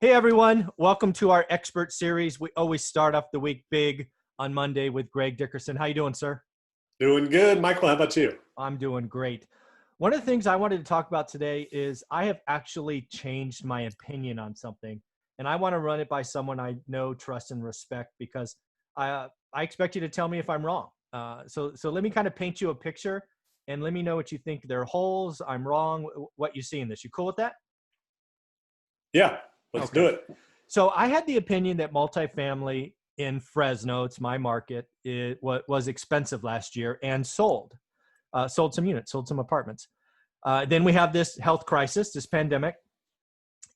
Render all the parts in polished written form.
Hey everyone, welcome to our expert series. We always start off the week big on Monday with Greg Dickerson. How you doing, sir? Doing good. Michael, how about you? I'm doing great. One of the things I wanted to talk about today is I have actually changed my opinion on something, and I want to run it by someone I know, trust, and respect because I expect you to tell me if I'm wrong. So let me kind of paint you a picture and let me know what you think. There are holes, I'm wrong, what you see in this. You cool with that? Yeah, let's do it. So I had the opinion that multifamily in Fresno, it's my market, it was expensive last year and sold some units, sold some apartments. Then we have this health crisis, this pandemic.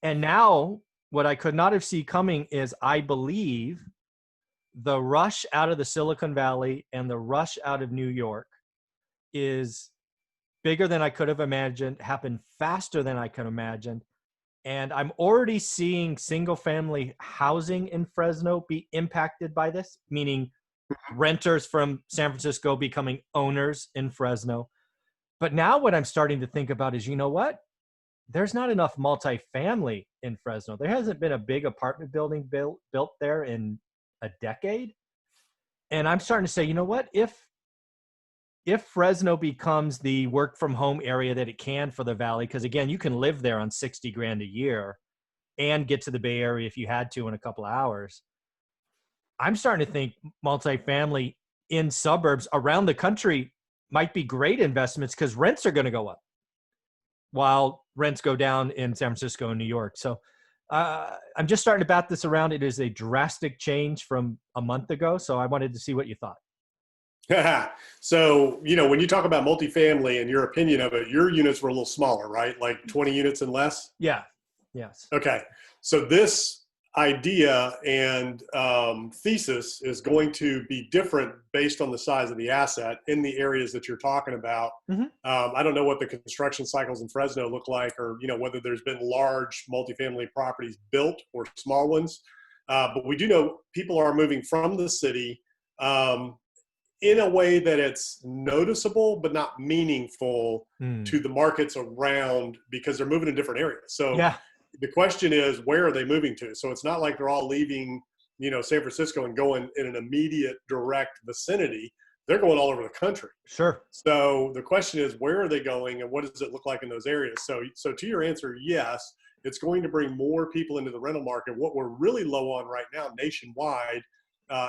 And now what I could not have seen coming is I believe the rush out of the Silicon Valley and the rush out of New York is bigger than I could have imagined, happened faster than I could imagine. And I'm already seeing single family housing in Fresno be impacted by this, meaning renters from San Francisco becoming owners in Fresno. But now what I'm starting to think about is, you know what? There's not enough multifamily in Fresno. There hasn't been a big apartment building built there in a decade. And I'm starting to say, you know what? If Fresno becomes the work from home area that it can for the Valley, because again, you can live there on 60 grand a year and get to the Bay Area if you had to in a couple of hours. I'm starting to think multifamily in suburbs around the country might be great investments because rents are going to go up while rents go down in San Francisco and New York. So I'm just starting to bat this around. It is a drastic change from a month ago. So I wanted to see what you thought. So, when you talk about multifamily and your opinion of it, your units were a little smaller, right? Like 20 units and less? Yeah. Yes. Okay. So this idea and thesis is going to be different based on the size of the asset in the areas that you're talking about. Mm-hmm. I don't know what the construction cycles in Fresno look like, or, whether there's been large multifamily properties built or small ones. But we do know people are moving from the city in a way that it's noticeable but not meanful to the markets around because they're moving to different areas. So the question is, where are they moving to? So it's not like they're all leaving, San Francisco and going in an immediate direct vicinity. They're going all over the country. Sure. So the question is, where are they going and what does it look like in those areas? So to your answer, yes, it's going to bring more people into the rental market. What we're really low on right now nationwide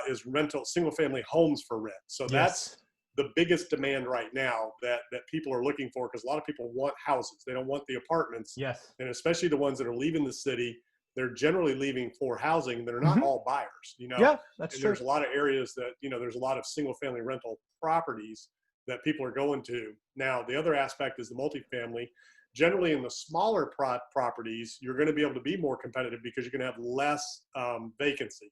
is rental single-family homes for rent. So that's the biggest demand right now that people are looking for, because a lot of people want houses. They don't want the apartments. Yes. And especially the ones that are leaving the city, they're generally leaving for housing. They're not all buyers, Yeah, that's true. There's a lot of areas that, there's a lot of single-family rental properties that people are going to. Now, the other aspect is the multifamily. Generally, in the smaller properties, you're going to be able to be more competitive because you're going to have less vacancy.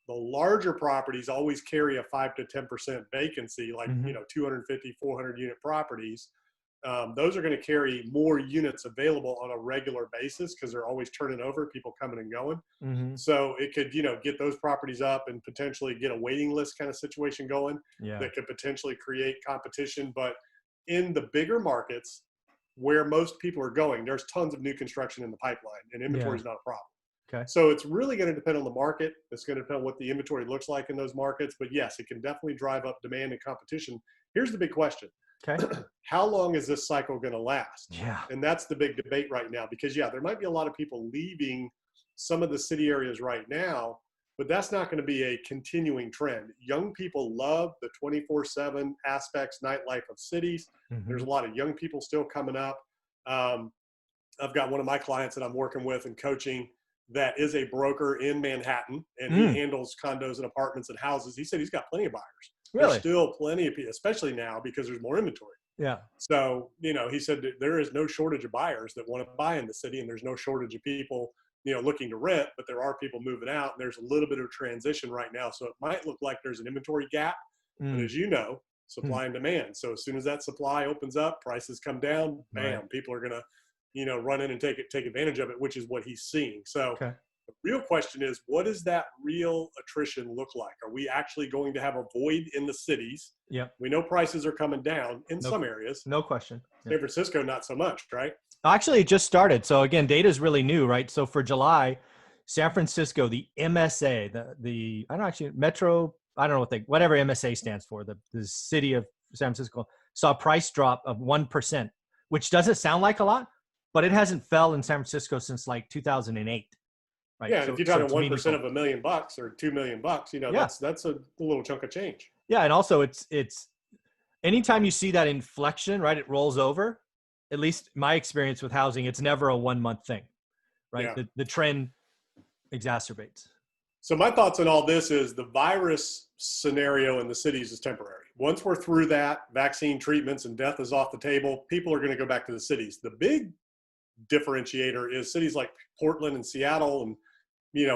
The larger properties always carry a 5 to 10% vacancy, like 250, 400 unit properties. Those are going to carry more units available on a regular basis because they're always turning over, people coming and going. So it could, get those properties up and potentially get a waiting list kind of situation going that could potentially create competition. But in the bigger markets where most people are going, there's tons of new construction in the pipeline, and inventory is not a problem. Okay. So it's really going to depend on the market. It's going to depend on what the inventory looks like in those markets. But yes, it can definitely drive up demand and competition. Here's the big question. Okay. How long is this cycle going to last? Yeah. And that's the big debate right now, because there might be a lot of people leaving some of the city areas right now, but that's not going to be a continuing trend. Young people love the 24/7 aspects, nightlife of cities. There's a lot of young people still coming up. I've got one of my clients that I'm working with and coaching that is a broker in Manhattan, and he handles condos and apartments and houses. He said he's got plenty of buyers. Really? There's still plenty of people, especially now because there's more inventory. Yeah. So, he said that there is no shortage of buyers that want to buy in the city, and there's no shortage of people, looking to rent, but there are people moving out, and there's a little bit of transition right now. So it might look like there's an inventory gap, but as you know, supply and demand. So as soon as that supply opens up, prices come down, bam, people are going to, run in and take advantage of it, which is what he's seeing. So the real question is, what does that real attrition look like? Are we actually going to have a void in the cities? Yeah. We know prices are coming down in some areas. No question. San Francisco, not so much, right? Actually, it just started. So again, data is really new, right? So for July, San Francisco, the MSA, I don't actually Metro, I don't know whatever MSA stands for, the city of San Francisco saw a price drop of 1%, which doesn't sound like a lot, but it hasn't fell in San Francisco since like 2008. Right. Yeah, and if you're talking it's 1% meaningful. of $1 million or $2 million, Yeah. that's a little chunk of change. Yeah, and also it's anytime you see that inflection, right, it rolls over. At least my experience with housing, it's never a 1 month thing, right? Yeah. The trend exacerbates. So my thoughts on all this is the virus scenario in the cities is temporary. Once we're through that, vaccine treatments and death is off the table, people are going to go back to the cities. The big differentiator is cities like Portland and Seattle, and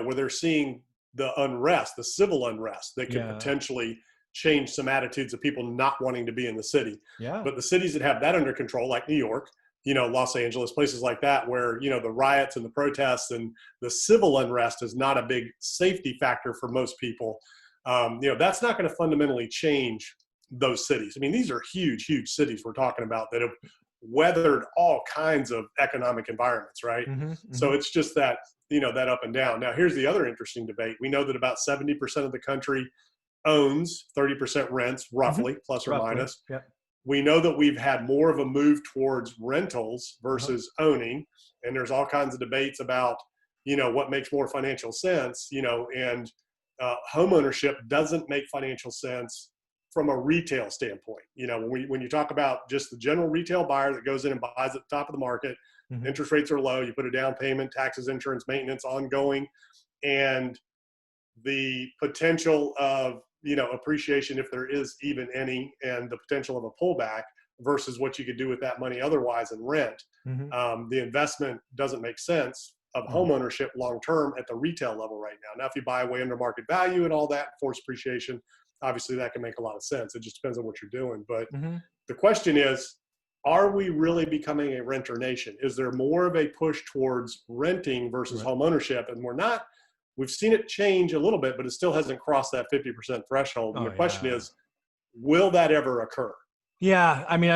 where they're seeing the unrest, the civil unrest that could potentially change some attitudes of people not wanting to be in the city. Yeah. But the cities that have that under control, like New York, Los Angeles, places like that, where, the riots and the protests and the civil unrest is not a big safety factor for most people. That's not going to fundamentally change those cities. I mean, these are huge, huge cities we're talking about that have weathered all kinds of economic environments, right? Mm-hmm. So it's just that, that up and down. Now, here's the other interesting debate. We know that about 70% of the country owns, 30% rents, roughly, plus or minus. Yep. We know that we've had more of a move towards rentals versus owning. And there's all kinds of debates about, what makes more financial sense, and home ownership doesn't make financial sense from a retail standpoint. When you talk about just the general retail buyer that goes in and buys at the top of the market, interest rates are low, you put a down payment, taxes, insurance, maintenance, ongoing, and the potential of, appreciation, if there is even any, and the potential of a pullback versus what you could do with that money otherwise in rent. The investment doesn't make sense of home ownership long-term at the retail level right now. Now, if you buy way under market value and all that, forced appreciation, obviously that can make a lot of sense. It just depends on what you're doing. But the question is, are we really becoming a renter nation? Is there more of a push towards renting versus home ownership? And we've seen it change a little bit, but it still hasn't crossed that 50% threshold. And the question is, will that ever occur? Yeah. I mean,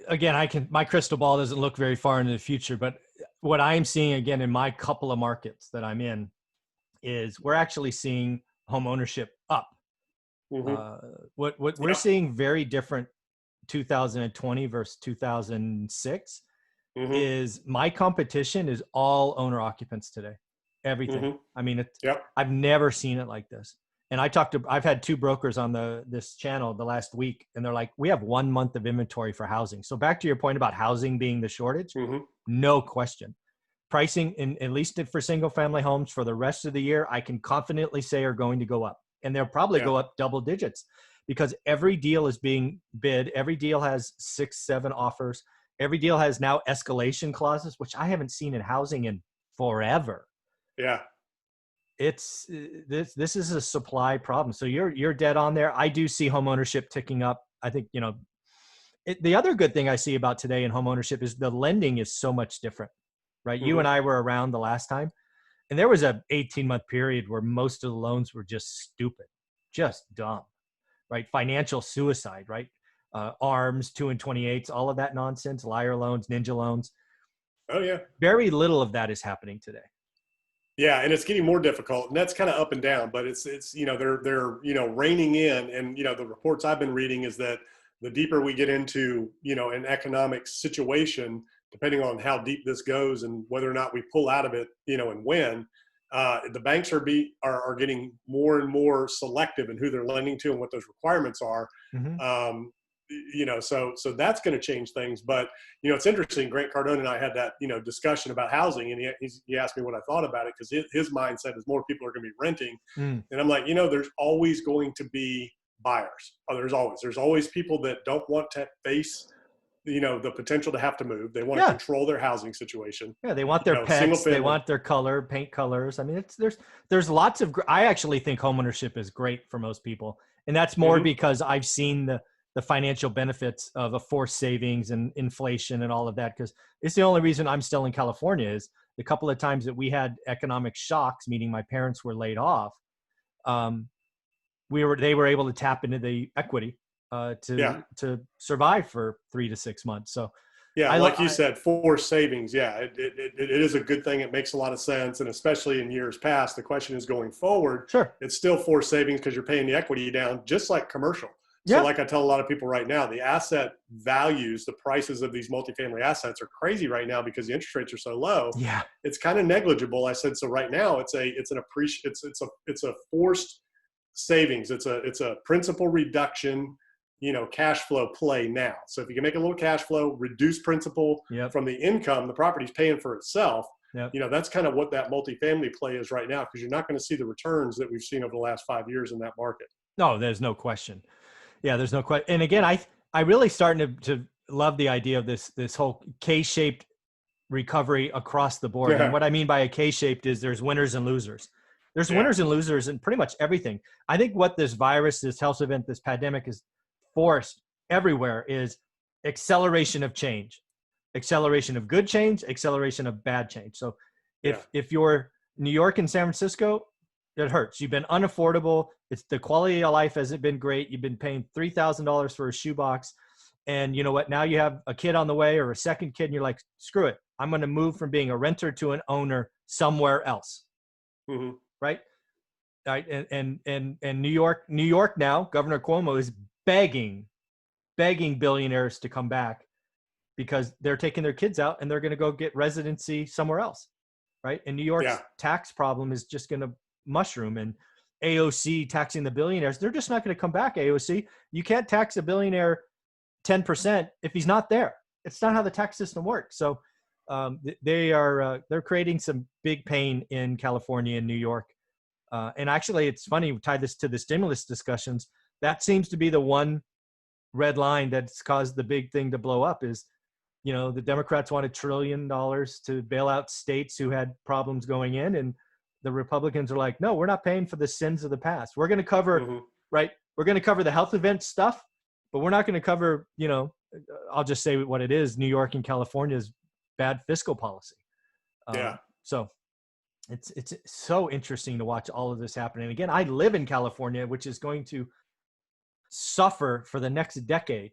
again, my crystal ball doesn't look very far into the future, but what I'm seeing again in my couple of markets that I'm in is we're actually seeing home ownership up. What we're seeing very different 2020 versus 2006 is my competition is all owner occupants today. Everything. I mean, I've never seen it like this. And I've had two brokers on this channel the last week, and they're like, we have 1 month of inventory for housing. So back to your point about housing being the shortage, no question. Pricing at least for single family homes for the rest of the year, I can confidently say are going to go up, and they'll probably go up double digits because every deal is being bid. Every deal has 6-7 offers. Every deal has now escalation clauses, which I haven't seen in housing in forever. Yeah. This is a supply problem. So you're dead on there. I do see home ownership ticking up. I think, the other good thing I see about today in home ownership is the lending is so much different, right? You and I were around the last time, and there was a 18-month period where most of the loans were just stupid, just dumb, right? Financial suicide, right? ARMs, 2 and 28s, all of that nonsense, liar loans, ninja loans. Oh yeah. Very little of that is happening today. Yeah, and it's getting more difficult, and that's kind of up and down. But it's they're reining in, and the reports I've been reading is that the deeper we get into an economic situation, depending on how deep this goes and whether or not we pull out of it, and when, the banks are getting more and more selective in who they're lending to and what those requirements are. So that's going to change things. But, it's interesting. Grant Cardone and I had that, discussion about housing, and he asked me what I thought about it, because his mindset is more people are going to be renting. And I'm like, there's always going to be buyers. There's always people that don't want to face, the potential to have to move. They want to control their housing situation. Yeah. They want their pets. They want their paint colors. I mean, there's lots of, I actually think homeownership is great for most people. And that's more because I've seen the financial benefits of a forced savings and inflation and all of that. Because it's the only reason I'm still in California is the couple of times that we had economic shocks, meaning my parents were laid off. They were able to tap into the equity to survive for 3 to 6 months. So Yeah, like you said, forced savings. Yeah, it is a good thing. It makes a lot of sense. And especially in years past, the question is going forward, sure. it's still forced savings because you're paying the equity down, just like commercial. So Yeah. like I tell a lot of people right now, the asset values, the prices of these multifamily assets are crazy right now because the interest rates are so low. Yeah. It's kind of negligible. I said, so right now it's a forced savings. It's a principal reduction, cash flow play now. So if you can make a little cash flow, reduce principal from the income, the property's paying for itself. That's kind of what that multifamily play is right now, because you're not going to see the returns that we've seen over the last 5 years in that market. No, there's no question. Yeah, there's no question. And again, I really starting to love the idea of this whole K-shaped recovery across the board. And what I mean by a K-shaped is there's winners and losers. There's winners and losers in pretty much everything. I think what this virus, this health event, this pandemic has forced everywhere is acceleration of change, acceleration of good change, acceleration of bad change. So if you're New York and San Francisco, it hurts. You've been unaffordable. It's the quality of life hasn't been great. You've been paying $3,000 for a shoebox. And you know what? Now you have a kid on the way or a second kid and you're like, screw it. I'm going to move from being a renter to an owner somewhere else. Mm-hmm. Right. And New York now, Governor Cuomo is begging billionaires to come back because they're taking their kids out and they're going to go get residency somewhere else. Right. And New York's tax problem is just going to mushroom, and AOC taxing the billionaires. They're just not going to come back. AOC, you can't tax a billionaire 10% if he's not there. It's not how the tax system works. So they're creating some big pain in California and New York. And actually, it's funny, we tie this to the stimulus discussions. That seems to be the one red line that's caused the big thing to blow up is, the Democrats want $1 trillion to bail out states who had problems going in. And the Republicans are like, no, we're not paying for the sins of the past. We're going to cover, right? We're going to cover the health event stuff, but we're not going to cover, I'll just say what it is, New York and California's bad fiscal policy. So it's so interesting to watch all of this happen. And again, I live in California, which is going to suffer for the next decade.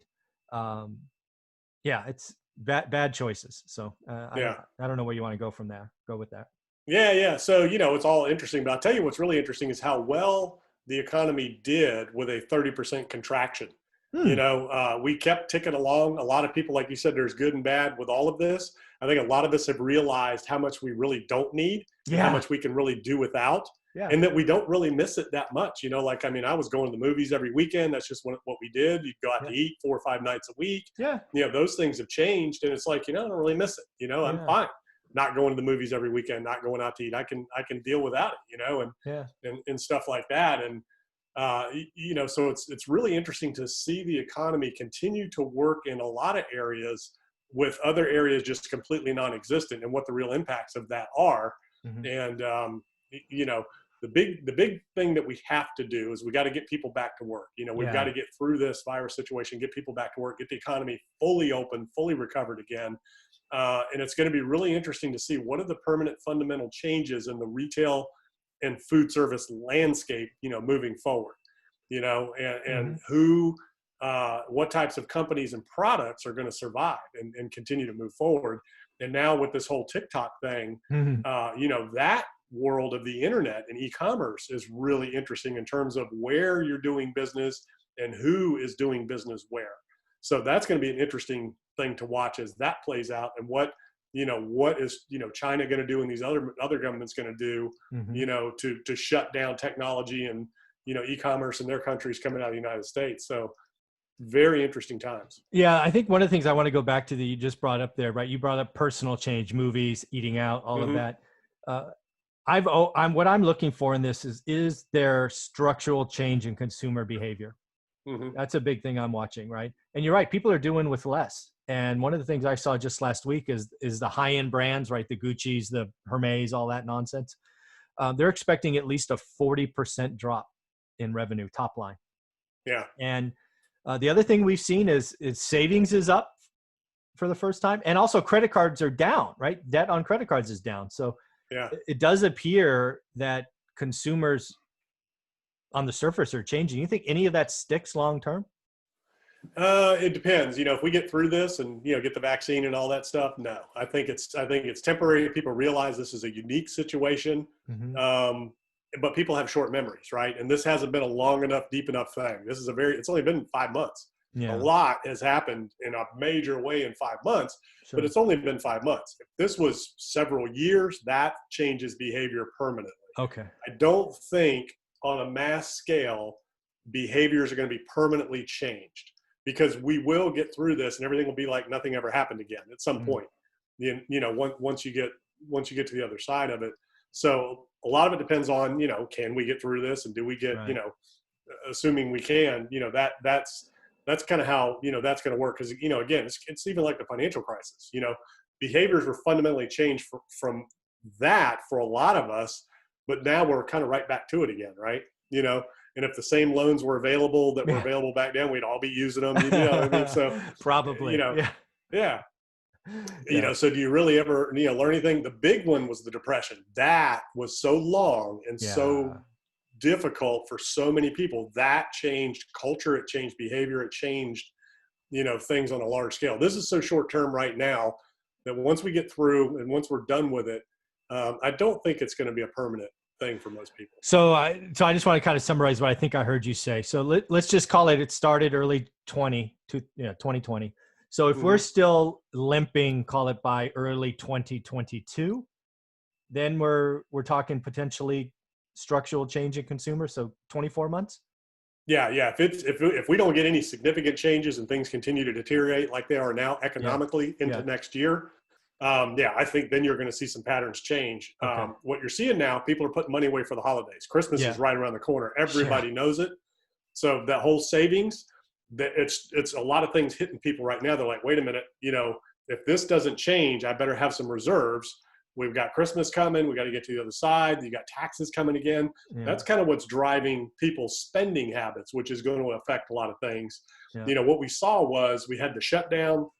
It's bad choices. So I don't know where you want to go from there. Go with that. Yeah. So, it's all interesting, but I'll tell you what's really interesting is how well the economy did with a 30% contraction. We kept ticking along. A lot of people, like you said, there's good and bad with all of this. I think a lot of us have realized how much we really don't need, and how much we can really do without, and that we don't really miss it that much. I was going to the movies every weekend. That's just what we did. You'd go out to eat 4 or 5 nights a week. Those things have changed, and it's like, I don't really miss it. I'm fine not going to the movies every weekend, not going out to eat. I can deal without it, and stuff like that. And, so it's really interesting to see the economy continue to work in a lot of areas with other areas just completely non-existent, and what the real impacts of that are. And, the big thing that we have to do is we got to get people back to work. We've got to get through this virus situation, get people back to work, get the economy fully open, fully recovered again. And it's going to be really interesting to see what are the permanent fundamental changes in the retail and food service landscape, moving forward, and who, what types of companies and products are going to survive and continue to move forward. And now with this whole TikTok thing, that world of the internet and e-commerce is really interesting in terms of where you're doing business and who is doing business where. So that's going to be an interesting thing to watch as that plays out, and what is China going to do and these other governments going to do, to shut down technology and e-commerce in their countries coming out of the United States. So very interesting times. Yeah, I think one of the things I want to go back to that you just brought up there, right? You brought up personal change, movies, eating out, all of that. What I'm looking for in this is there structural change in consumer behavior? That's a big thing I'm watching, right? And you're right, people are doing with less. And one of the things I saw just last week is the high-end brands, right? The Gucci's, the Hermes, all that nonsense. They're expecting at least a 40% drop in revenue, top line. Yeah. And the other thing we've seen is savings is up for the first time. And also credit cards are down, right? Debt on credit cards is down. So it does appear that consumers on the surface are changing. You think any of that sticks long term? It depends. If we get through this and get the vaccine and all that stuff, no. I think it's temporary. People realize this is a unique situation, Mm-hmm. but people have short memories, right? And this hasn't been a long enough, deep enough thing. It's only been 5 months. A Yeah, lot has happened in a major way in 5 months, but sure. it's only been 5 months. If this was several years, that changes behavior permanently. Okay. I don't think on a mass scale behaviors are going to be permanently changed, because we will get through this and everything will be like nothing ever happened again at some Mm. point. Once you get to the other side of it. So a lot of it depends on, can we get through this, and do we get, Right. assuming we can, that's kind of how, that's going to work. Because, again, it's even like the financial crisis. Behaviors were fundamentally changed from that for a lot of us, but now we're kind of right back to it again, right? And if the same loans were available that were Yeah. available back then, we'd all be using them. I mean, so you Probably. know, Yeah. yeah. Yeah. So do you really ever learn anything? The big one was the Depression. That was so long and Yeah. so difficult for so many people. That changed culture, it changed behavior, it changed things on a large scale. This is so short term right now that once we get through and once we're done with it, I don't think it's going to be a permanent thing for most people. So I just want to kind of summarize what I think I heard you say. So let's just call it started early 2020. So if we're Hmm. still limping, call it by early 2022, then we're talking potentially structural change in consumer. So 24 months. Yeah, yeah. If we don't get any significant changes and things continue to deteriorate like they are now Yeah. economically into Yeah. next year, yeah, I think then you're going to see some patterns change. Okay. What you're seeing now, people are putting money away for the holidays. Christmas Yeah. is right around the corner. Yeah. Everybody knows it. So that whole savings, that it's a lot of things hitting people right now. They're like, wait a minute, if this doesn't change, I better have some reserves. We've got Christmas coming. We got to get to the other side. You got taxes coming again. Yeah. That's kind of what's driving people's spending habits, which is going to affect a lot of things. Yeah. What we saw was we had the shutdown.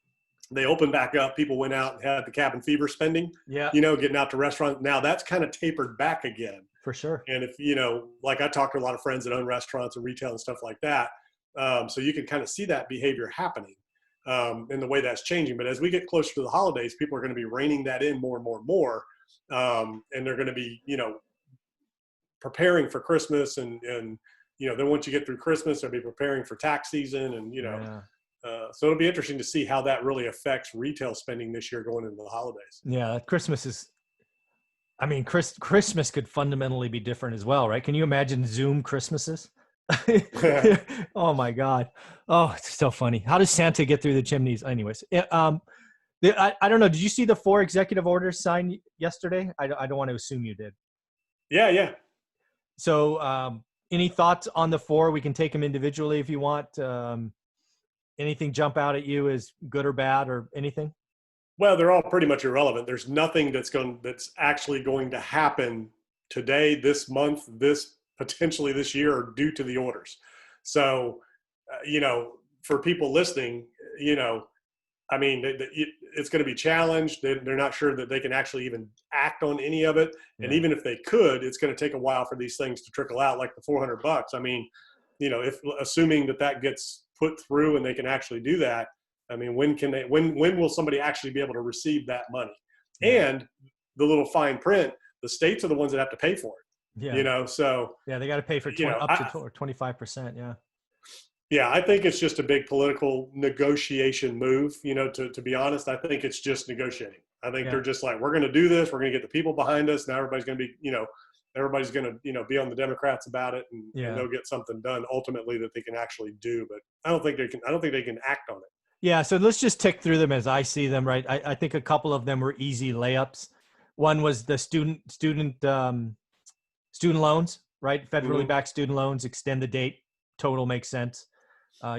They opened back up. People went out and had the cabin fever spending, Yeah. getting out to restaurants. Now that's kind of tapered back again. For sure. And if, like I talked to a lot of friends that own restaurants and retail and stuff like that. So you can kind of see that behavior happening in the way that's changing. But as we get closer to the holidays, people are going to be reining that in more and more and more. And they're going to be, preparing for Christmas and then once you get through Christmas, they'll be preparing for tax season and, Yeah. so it'll be interesting to see how that really affects retail spending this year going into the holidays. Yeah. Christmas is, I mean, Christmas could fundamentally be different as well, right? Can you imagine Zoom Christmases? Oh my God. Oh, it's so funny. How does Santa get through the chimneys? Anyways, I don't know. Did you see the 4 executive orders signed yesterday? I don't want to assume you did. Yeah, yeah. So, any thoughts on the 4? We can take them individually if you want. Anything jump out at you as good or bad or anything? Well, they're all pretty much irrelevant. There's nothing that's actually going to happen today, this month, potentially this year, or due to the orders. So, for people listening, I mean, it's going to be challenged. They're not sure that they can actually even act on any of it. And Yeah. even if they could, it's going to take a while for these things to trickle out, like the $400. I mean, if assuming that gets put through and they can actually do that, I mean, when will somebody actually be able to receive that money? Yeah. And the little fine print, the states are the ones that have to pay for it. Yeah. So Yeah. They got to pay for up to 25%. Yeah. yeah, I think it's just a big political negotiation move. To be honest, I think it's just negotiating. I think they're just like, we're going to do this. We're going to get the people behind us. Now everybody's going to be, everybody's going to, be on the Democrats about it, and they'll get something done ultimately that they can actually do. But I don't think they can act on it. Yeah. So let's just tick through them as I see them. Right. I think a couple of them were easy layups. One was the student loans, right? Federally backed student loans, extend the date. Total makes sense.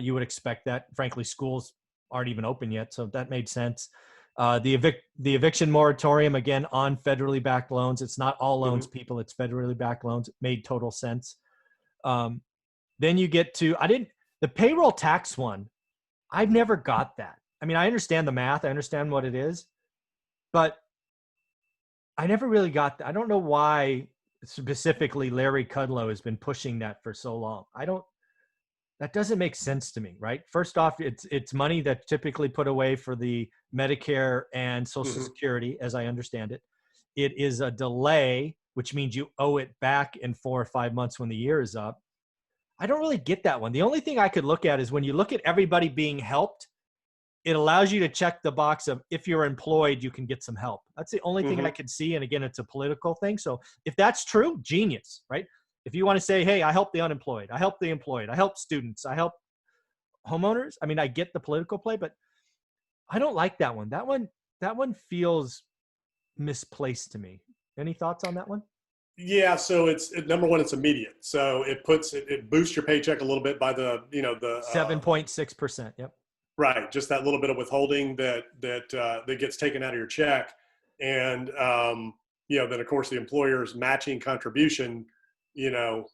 You would expect that. Frankly, schools aren't even open yet, so that made sense. The eviction moratorium, again, on federally backed loans. It's not all loans, people. It's federally backed loans. It made total sense. Then you get to, the payroll tax one, I've never got that. I mean, I understand the math. I understand what it is. But I never really got that. I don't know why specifically Larry Kudlow has been pushing that for so long. that doesn't make sense to me, right? First off, it's money that's typically put away for the Medicare and Social Mhm. Security, as I understand it. It is a delay, which means you owe it back in 4 or 5 months when the year is up. I don't really get that one. The only thing I could look at is when you look at everybody being helped, it allows you to check the box of if you're employed, you can get some help. That's the only thing I Mhm. could see. And again, it's a political thing. So if that's true, genius, right? If you want to say, hey, I help the unemployed, I help the employed, I help students, I help homeowners. I mean, I get the political play, but I don't like that one. That one feels misplaced to me. Any thoughts on that one? Yeah, so number one, it's immediate. So it boosts your paycheck a little bit by the 7.6%. Yep. right, just that little bit of withholding that gets taken out of your check, and then of course the employer's matching contribution. You know,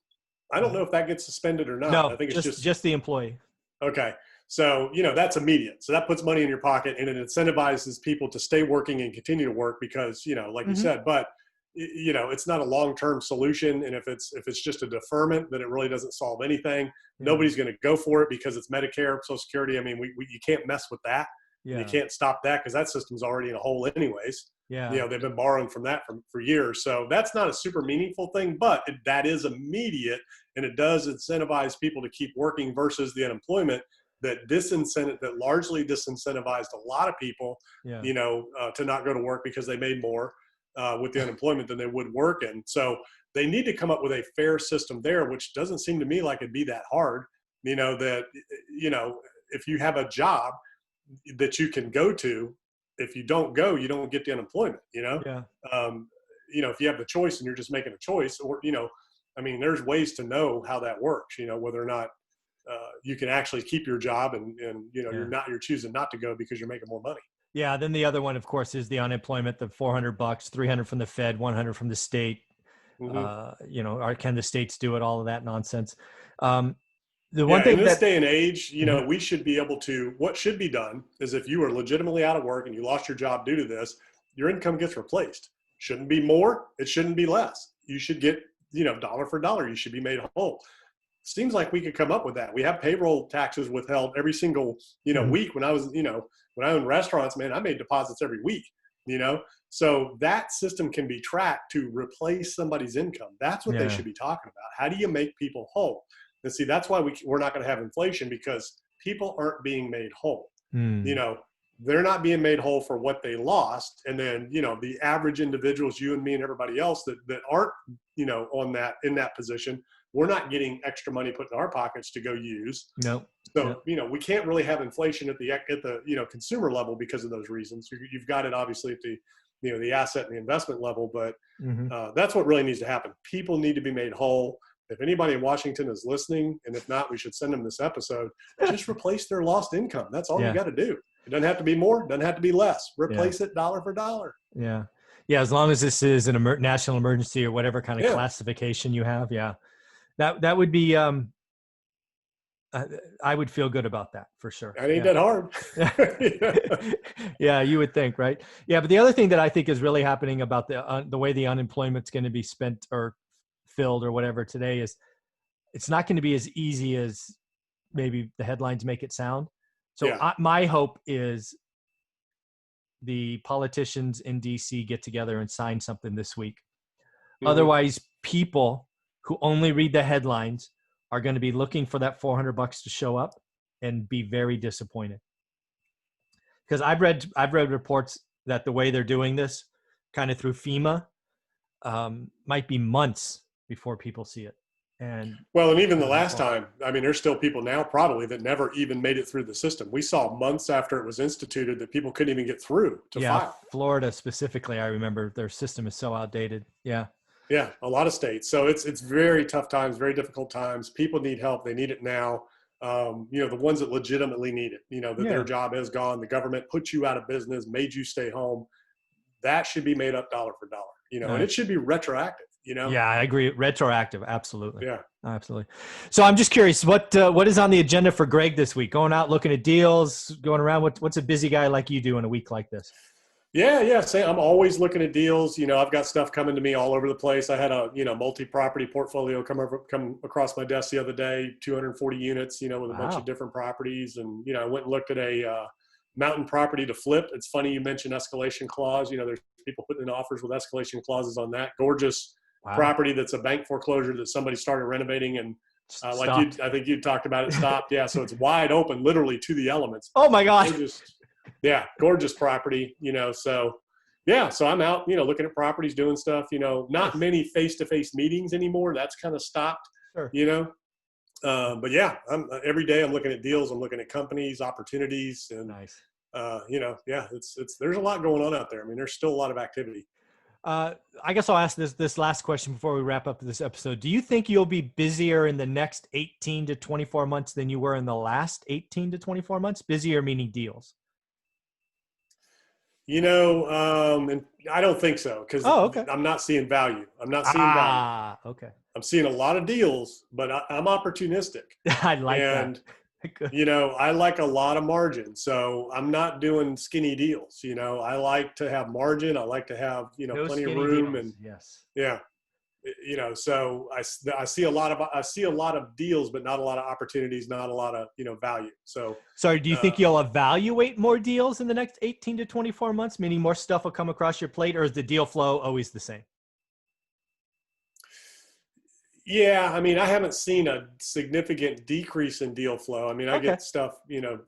I don't know if that gets suspended or not. I No, think it's just the employee. okay. So that's immediate. So that puts money in your pocket, and it incentivizes people to stay working and continue to work because like you Mm-hmm. said, but it's not a long-term solution, and if it's just a deferment, then it really doesn't solve anything. Yeah. Nobody's going to go for it because it's Medicare, Social Security. I mean, you can't mess with that. Yeah. You can't stop that because that system's already in a hole anyways. Yeah. They've been borrowing from that for years. So that's not a super meaningful thing, but that is immediate, and it does incentivize people to keep working versus the unemployment that largely disincentivized a lot of people, Yeah. to not go to work because they made more with the unemployment than they would working. So they need to come up with a fair system there, which doesn't seem to me like it'd be that hard. If you have a job that you can go to, if you don't go, you don't get the unemployment. Yeah. If you have the choice and you're just making a choice, or there's ways to know how that works. Whether or not you can actually keep your job, and you're choosing not to go because you're making more money. Yeah. Then the other one, of course, is the unemployment, the $400, 300 from the Fed, 100 from the state. Mm-hmm. Can the states do it? All of that nonsense. The Yeah, one in thing this that, day and age, Mhm. we should be able to, what should be done is if you are legitimately out of work and you lost your job due to this, your income gets replaced. Shouldn't be more. It shouldn't be less. You should get, dollar for dollar. You should be made whole. Seems like we could come up with that. We have payroll taxes withheld every single, Mhm. week. When I owned restaurants, man, I made deposits every week, so that system can be tracked to replace somebody's income. That's what they Yeah. should be talking about. How do you make people whole? And see, that's why we're not going to have inflation, because people aren't being made whole. Hmm. You know, they're not being made whole for what they lost. And then, the average individuals, you and me and everybody else that aren't, in that position, we're not getting extra money put in our pockets to go use. Nope. So, Yep. we can't really have inflation at the consumer level because of those reasons. You've got it obviously at the asset and the investment level, but Mhm. that's what really needs to happen. People need to be made whole. If anybody in Washington is listening, and if not, we should send them this episode. Just replace their lost income. That's all you Yeah. got to do. It doesn't have to be more. Doesn't have to be less. Yeah. Replace it dollar for dollar. Yeah. Yeah. As long as this is an national emergency or whatever kind of Yeah. classification you have. Yeah. That would be, I would feel good about that for sure. That ain't Yeah. that hard. Yeah, you would think, right? Yeah, but the other thing that I think is really happening about the way the unemployment's going to be spent or filled or whatever today is it's not going to be as easy as maybe the headlines make it sound. So Yeah. my hope is the politicians in DC get together and sign something this week. Mhm. Otherwise, people who only read the headlines are going to be looking for that $400 to show up and be very disappointed. Because I've read reports that the way they're doing this, kind of through FEMA, might be months before people see it. And even the last time, there's still people now probably that never even made it through the system. We saw months after it was instituted that people couldn't even get through to file. Florida specifically, I remember their system is so outdated. Yeah. Yeah, a lot of states. So it's very tough times, very difficult times. People need help. They need it now. The ones that legitimately need it, that their job is gone. The government put you out of business, made you stay home. That should be made up dollar for dollar, and it should be retroactive, Yeah, I agree. Retroactive. Absolutely. Yeah. Absolutely. So I'm just curious, what is on the agenda for Greg this week? Going out, looking at deals, going around. What's a busy guy like you do in a week like this? Yeah. Say I'm always looking at deals. I've got stuff coming to me all over the place. I had a multi-property portfolio come across my desk the other day, 240 units. With a bunch of Wow. different properties, and I went and looked at a mountain property to flip. It's funny you mentioned escalation clause. There's people putting in offers with escalation clauses on that. Gorgeous Wow. property that's a bank foreclosure that somebody started renovating, and Stopped. I think you talked about it, stopped. Yeah, so it's wide open, literally to the elements. Oh my gosh. Gorgeous, yeah, gorgeous property. So yeah, so I'm out, looking at properties, doing stuff. Not Nice. many face-to-face meetings anymore. That's kind of stopped. Sure. But yeah, every day I'm looking at deals. I'm looking at companies, opportunities, and Nice. yeah, it's there's a lot going on out there. I mean, there's still a lot of activity. I guess I'll ask this last question before we wrap up this episode. Do you think you'll be busier in the next 18 to 24 months than you were in the last 18 to 24 months? Busier meaning deals. And I don't think so, because Oh, okay. I'm not seeing value. I'm not seeing value. Okay. I'm seeing a lot of deals, but I'm opportunistic. I like And, that. Good. I like a lot of margin. So I'm not doing skinny deals. I like to have margin. I like to have, No plenty of skinny room. deals. And Yes. yeah, so I see a lot of deals, but not a lot of opportunities, not a lot of, value. So, Sorry, do you think you'll evaluate more deals in the next 18 to 24 months, meaning more stuff will come across your plate, or is the deal flow always the same? yeah, I mean, I haven't seen a significant decrease in deal flow. I mean, I Okay. get stuff,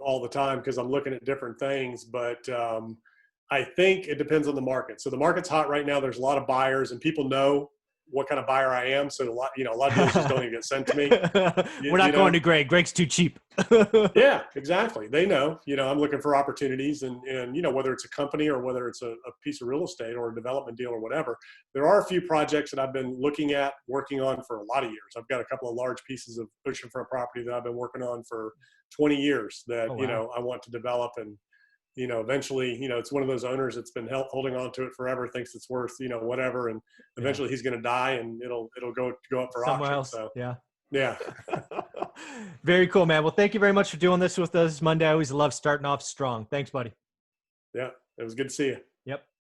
all the time because I'm looking at different things, but I think it depends on the market. So the market's hot right now. There's a lot of buyers, and people know what kind of buyer I am. So a lot of deals just don't even get sent to me. We're You not going know, to Greg. Greg's too cheap. yeah, exactly. They know, I'm looking for opportunities, and whether it's a company or whether it's a piece of real estate or a development deal or whatever. There are a few projects that I've been looking at, working on for a lot of years. I've got a couple of large pieces of oceanfront property that I've been working on for 20 years that, Oh, wow. I want to develop. And, eventually, it's one of those owners that's been holding on to it forever, thinks it's worth, whatever. And Yeah. eventually he's going to die, and it'll go up for Somewhere auction. else. So Yeah. yeah. Very cool, man. Well, thank you very much for doing this with us Monday. I always love starting off strong. Thanks, buddy. Yeah. It was good to see you.